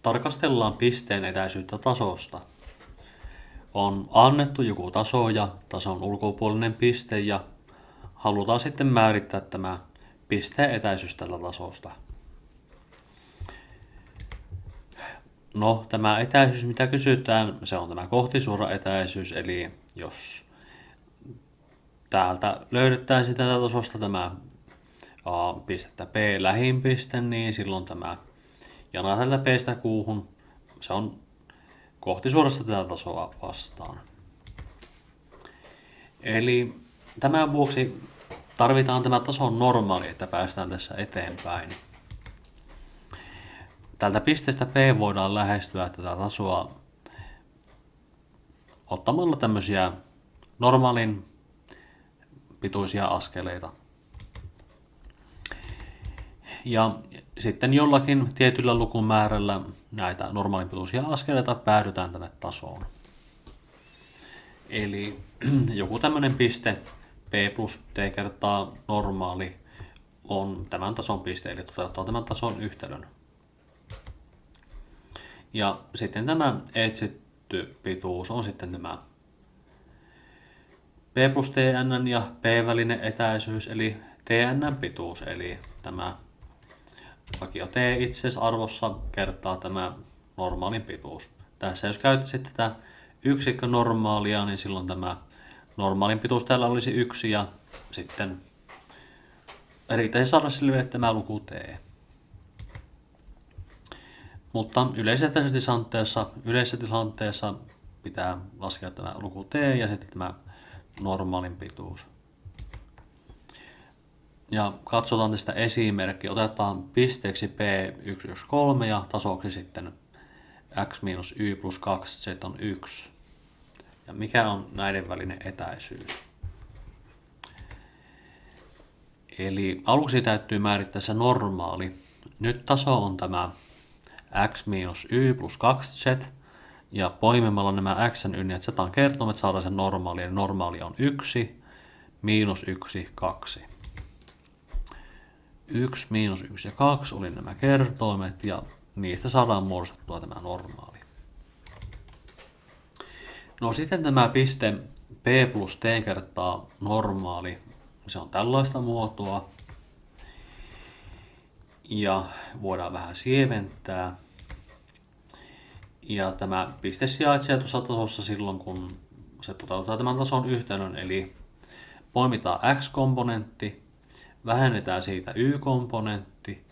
Tarkastellaan pisteen etäisyyttä tasosta. On annettu joku taso ja tason ulkopuolinen piste ja halutaan sitten määrittää tämä pisteen etäisyys tällä tasosta. No, tämä etäisyys, mitä kysytään, se on tämä kohtisuora etäisyys, eli jos täältä löydetään sitä tasosta tämä pistettä P lähin piste, niin silloin tämä jana tältä P:stä kuuhun, se on kohtisuorasta tätä tasoa vastaan. Eli tämän vuoksi tarvitaan tämä tason normaali, että päästään tässä eteenpäin. Tältä pisteestä P voidaan lähestyä tätä tasoa ottamalla tämmöisiä normaalin pituisia askeleita. Ja sitten jollakin tietyllä lukumäärällä näitä normaalin pituisia askeleita päädytään tänne tasoon. Eli joku tämmöinen piste P plus T kertaa normaali on tämän tason piste, eli toteuttaa tämän tason yhtälön. Ja sitten tämä etsitty pituus on sitten tämä P plus TN ja P välinen etäisyys, eli TN pituus, eli tämä vakio T itseisarvossa kertaa tämä normaalin pituus. Tässä jos käyttäisit tätä yksikkönormaalia, niin silloin tämä normaalin pituus täällä olisi 1 ja sitten riittäisi saada selville tämä luku T. Mutta yleisessä tilanteessa pitää laskea tämä luku T ja sitten tämä normaalin pituus. Ja katsotaan tästä esimerkki. Otetaan pisteeksi P113 ja tasoksi sitten x minus y plus 2z on 1. Ja mikä on näiden välinen etäisyys? Eli aluksi täytyy määrittää se normaali. Nyt taso on tämä x minus y plus 2z. Ja poimimalla nämä x, y ja z kertoimet saadaan se normaali. Eli normaali on 1, miinus 1, 2. 1, miinus 1 ja 2 oli nämä kertoimet ja niistä saadaan muodostettua tämä normaali. No sitten tämä piste P plus T kertaa normaali, se on tällaista muotoa. Ja voidaan vähän sieventää. Ja tämä piste sijaitsee tuossa tasossa silloin, kun se toteuttaa tämän tason yhtälön, eli poimitaan x-komponentti, vähennetään siitä y-komponentti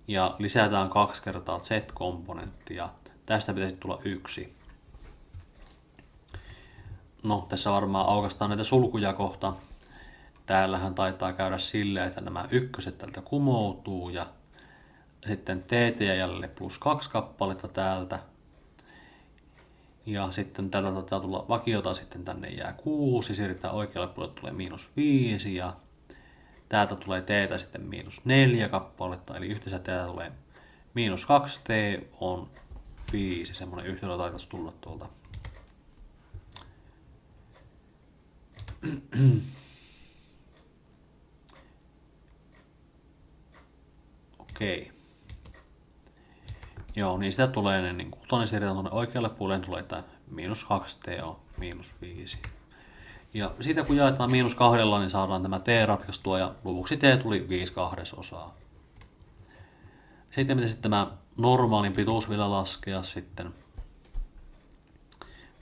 ja lisätään 2 kertaa z-komponentti ja tästä pitäisi tulla 1. No, tässä varmaan aukaistaan näitä sulkuja kohta. Täällähän taitaa käydä silleen, että nämä ykköset täältä kumoutuu ja sitten tt jäljelle plus 2 kappaletta täältä. Ja sitten täältä taitaa tulla vakiota, sitten tänne jää 6, siirrytään oikealle puolelle tulee miinus 5 ja täältä tulee t sitten miinus 4 kappaletta, eli yhteensä täältä tulee miinus 2t on 5, semmoinen yhtälö taitaisi tulla tuolta. Okei. Joo, niin sitä tulee, niin kutonen siirretään tuonne oikealle puolelle, tulee että miinus 2t on miinus 5. Ja siitä kun jaetaan miinus 2, niin saadaan tämä t ratkaistua ja luvuksi t tuli 5/2. Sitten pitäisi tämä normaalin pituus vielä laskea sitten.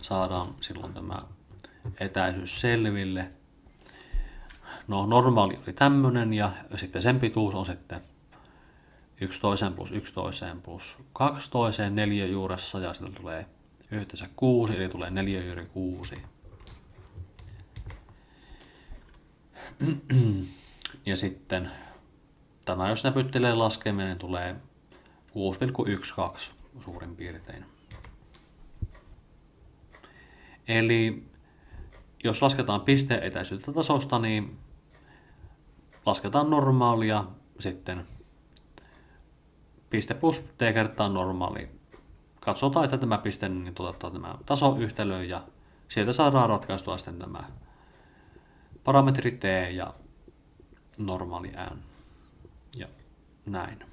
Saadaan silloin tämä etäisyys selville. No normaali oli tämmönen ja sitten sen pituus on sitten 1 toiseen plus 1 toiseen plus 2 toiseen 4 juuressa ja sitten tulee yhteensä 6, eli tulee 4 juuri 6. Ja sitten tämä jos näpyttelee laskeminen tulee 6,12 suurin piirtein. Eli jos lasketaan pisteen etäisyyttä tasosta, niin lasketaan normaalia sitten piste plus t kertaa normaali. Katsotaan, että tämä piste niin toteuttaa tämä tasoyhtälö ja sieltä saadaan ratkaistua sitten tämä parametri t ja normaali n. Ja näin.